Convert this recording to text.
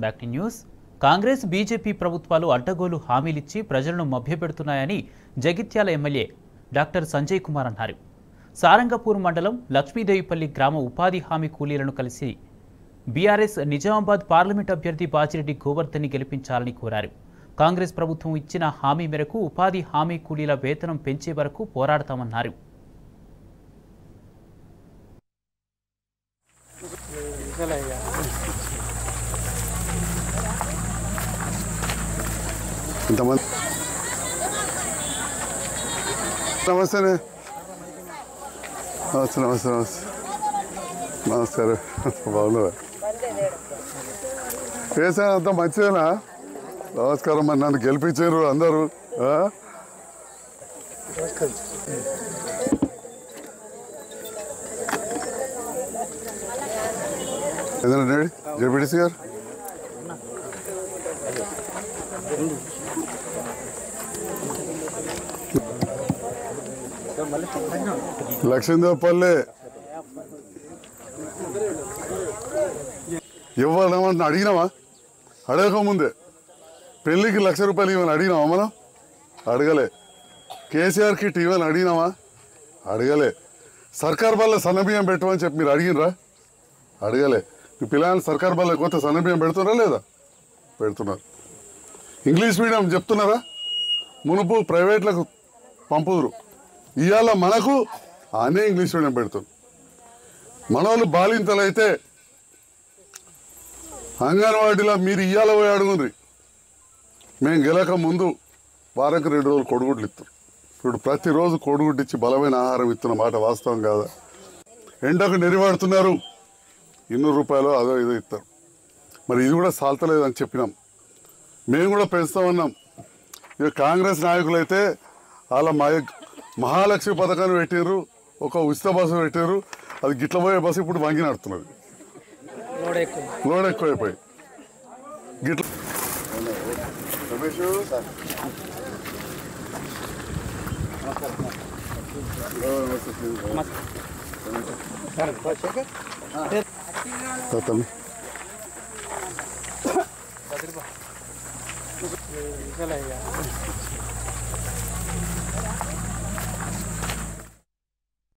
Back to news. Congress BJP ప్రభుత్వాలు అడ్డగోలు హామీలిచ్చి ప్రజలను మభ్యపెడుతున్నాయని జగిత్యాల ఎమ్మెల్యే డాక్టర్ సంజయ్ కుమార్ అన్నారు. సారంగపూర్ మండలం లక్ష్మీదేవిపల్లి గ్రామ ఉపాధి హామీ కూలీలను కలిసి బీఆర్ఎస్ నిజామాబాద్ పార్లమెంట్ అభ్యర్థి బాజిరెడ్డి గోవర్ధన్ని గెలిపించాలని కోరారు. కాంగ్రెస్ ప్రభుత్వం ఇచ్చిన హామీ మేరకు ఉపాధి హామీ కూలీల వేతనం పెంచే వరకు పోరాడతామన్నారు. నమస్తే నమస్తే నమస్తే నమస్తే నమస్కారం. బాగున్నారా? చేసాను అంతా మంచిదేనా? నమస్కారం. మరి నన్ను గెలిపించారు అందరూ. ఏదైనా జెడ్పీటీసీ గారు లక్ష్మీదేవిపల్లి ఇవ్వాలేమన్నా అడిగినావా? అడగకముందే పెళ్ళికి ₹1,00,000 ఇవ్వని అడిగినావా? మనం అడగలే. కేసీఆర్ కిట్ ఇవ్వని అడిగినావా? అడగలే. సర్కార్ బల్ల సన్నబియ్యం పెట్టమని చెప్పి మీరు అడిగినరా? అడగలే. మీ పిల్లలు సర్కార్ బల్ల కొత్త సన్నబియ్యం పెడుతున్నారా లేదా? పెడుతున్నారు. ఇంగ్లీష్ మీడియం చెప్తున్నారా? మునుపు ప్రైవేట్లకు పంపుదురు, ఇవాళ మనకు అనే ఇంగ్లీష్ మీడియం పెడుతుంది. మనోళ్ళు బాలింతలు అయితే అంగన్వాడీలో మీరు ఇవాళ పోయి అడుగుండ్రి. మేము గెలక ముందు వారానికి 2 రోజులు కొడుగుడ్లు ఇస్తారు. ఇప్పుడు ప్రతిరోజు కొడుగుడ్డు ఇచ్చి బలమైన ఆహారం ఇస్తున్న మాట వాస్తవం కాదా? ఎండకు నెరివాడుతున్నారు, ₹200 అదో ఇదో ఇస్తారు. మరి ఇది కూడా సాల్తలేదని చెప్పినాం. మేము కూడా పెంచుతామన్నాం. ఇక కాంగ్రెస్ నాయకులు అయితే వాళ్ళ మహాలక్ష్మి పథకాన్ని పెట్టారు, ఒక ఉచిత బస్సు పెట్టారు. అది గిట్ల పోయే బస్సు ఇప్పుడు వంగి నడుతున్నది. లోడ్ ఎక్కువైపోయి గిట్ల